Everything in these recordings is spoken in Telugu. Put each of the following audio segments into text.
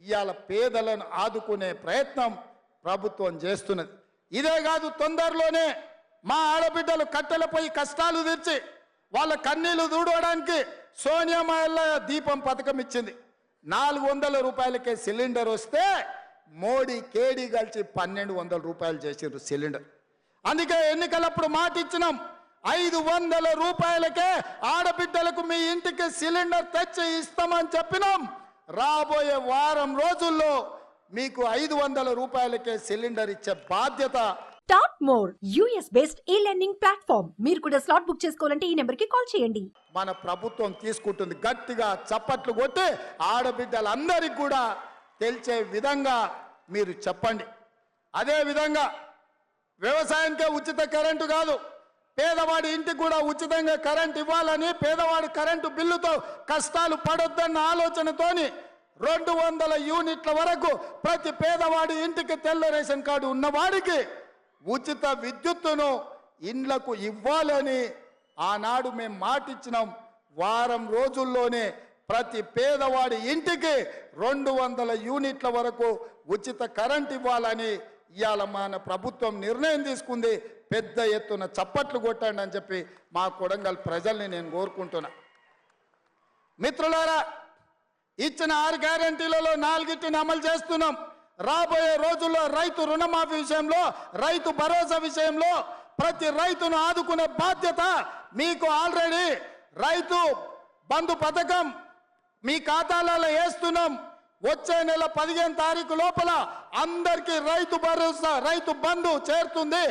ఇవాళ పేదలను ఆదుకునే ప్రయత్నం ప్రభుత్వం చేస్తున్నది. ఇదే కాదు, తొందరలోనే మా ఆడబిడ్డలు కట్టెలపై కష్టాలు తీర్చి వాళ్ళ కన్నీళ్లు దూడవడానికి సోనియా మహిళ దీపం పథకం ఇచ్చింది. 400 రూపాయలకే సిలిండర్ వస్తే మోడీ కేడీ కలిసి 1200 రూపాయలు చేసిర్రు సిలిండర్. అందుకే ఎన్నికలప్పుడు మాట ఇచ్చినాం, 500 రూపాయలకే ఆడబిడ్డలకు మీ ఇంటికి సిలిండర్ తెచ్చి ఇస్తామని చెప్పినాం. రాబోయే వారం రోజుల్లో మీకు 500 రూపాయలకే సిలిండర్ ఇచ్చే బాధ్యత. Top more US based e-learning platform. మీరు కూడా స్లాట్ బుక్ చేసుకోవాలంటే ఈ నెంబర్కి కాల్ చేయండి. మన ప్రభుత్వం తీసుకుంటుంది. గట్టిగా చప్పట్లు కొట్టి ఆడబిడ్డలందరికీ కూడా తెలిసే విధంగా మీరు చెప్పండి. అదే విధంగా వ్యవసాయానికే ఉచిత కరెంటు కాదు, పేదవాడి ఇంటికి కూడా ఉచితంగా కరెంట్ ఇవ్వాలని, పేదవాడి కరెంటు బిల్లుతో కష్టాలు పడొద్దన్న ఆలోచనతోని 200 యూనిట్ల వరకు ప్రతి పేదవాడి ఇంటికి తెల్ల రేషన్ కార్డు ఉన్నవాడికి ఉచిత విద్యుత్తును ఇండ్లకు ఇవ్వాలని ఆనాడు మేము మాటిచ్చినాం. వారం రోజుల్లోనే ప్రతి పేదవాడి ఇంటికి 200 యూనిట్ల వరకు ఉచిత కరెంట్ ఇవ్వాలని ఇవాళ మన ప్రభుత్వం నిర్ణయం తీసుకుంది. పెద్ద ఎత్తున చప్పట్లు కొట్టండి అని చెప్పి మా కొడంగల్ ప్రజల్ని నేను కోరుకుంటున్నా. మిత్రులారా, ఇచ్చిన 6 గ్యారెంటీలలో 4టిని అమలు చేస్తున్నాం. రాబోయే రోజుల్లో రైతు రుణమాఫీ విషయంలో, రైతు భరోసా విషయంలో ప్రతి రైతును ఆదుకునే బాధ్యత మీకు. ఆల్రెడీ రైతు బంధు పథకం మీ ఖాతాలలో వేస్తున్నాం. వచ్చే నెల 15 తారీఖు లోపల అందరికీ రైతు భరోసా, రైతు బంధు చేరుతుంది.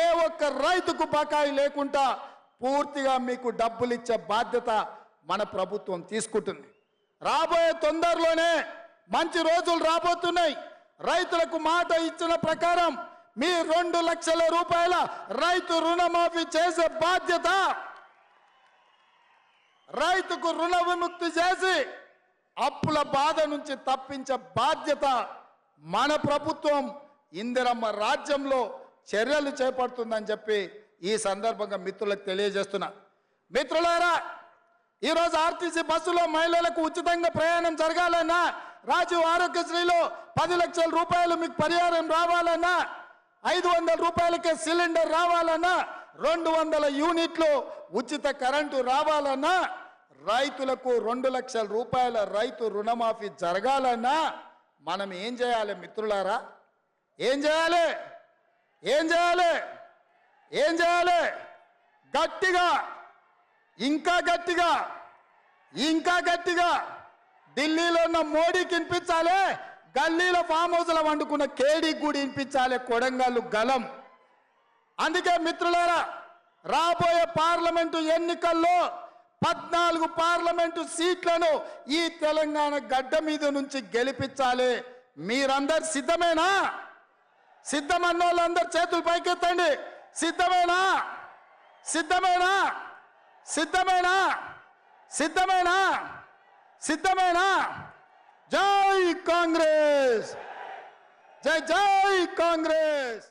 ఏ ఒక్క రైతుకు బకాయి లేకుండా పూర్తిగా మీకు డబ్బులు ఇచ్చే బాధ్యత మన ప్రభుత్వం తీసుకుంటుంది. రాబోయే తొందరలోనే మంచి రోజులు రాబోతున్నాయి. రైతులకు మాట ఇచ్చిన ప్రకారం మీ 2 లక్షల రూపాయల రైతు రుణమాఫీ చేసే బాధ్యత, రైతుకు రుణ విముక్తి చేసి అప్పుల బాధ నుంచి తప్పించే బాధ్యత మన ప్రభుత్వం ఇందిరమ్మ రాజ్యంలో చర్యలు చేపడుతుందని చెప్పి ఈ సందర్భంగా మిత్రులకు తెలియజేస్తున్నా. మిత్రులారా, ఈరోజు ఆర్టీసీ బస్సులో మహిళలకు ఉచితంగా ప్రయాణం జరగాలన్నా, రాజీవ్ ఆరోగ్యశ్రీలో 10 లక్షల రూపాయలు మీకు పరిహారం రావాలన్నా, 500 రూపాయలకే సిలిండర్ రావాలన్నా, 200 యూనిట్లు ఉచిత కరెంటు రావాలన్నా, రైతులకు 2 లక్షల రూపాయల రైతు రుణమాఫీ జరగాలన్నా మనం ఏం చేయాలి మిత్రులారా? ఏం చేయాలి? ఏం చేయాలి? ఏం చేయాలి? గట్టిగా, ఇంకా గట్టిగా, ఇంకా గట్టిగా ఢిల్లీలో ఉన్న మోడీకి వినిపించాలి, గల్లీలో ఫామ్ హౌస్లో వండుకున్న కేడీకి కూడా వినిపించాలి కొడంగల్ గలం. అందుకే మిత్రులారా, రాబోయే పార్లమెంటు ఎన్నికల్లో 14 పార్లమెంటు సీట్లను ఈ తెలంగాణ గడ్డ మీద నుంచి గెలిపించాలి. మీరందరు సిద్ధమేనా? సిద్ధమన్న వాళ్ళందరూ చేతులు పైకెత్తండి. సిద్ధమేనా? సిద్ధమేనా? సిద్ధమేనా? సిద్ధమేనా? సిద్ధమేనా? జై కాంగ్రెస్! జై జై కాంగ్రెస్!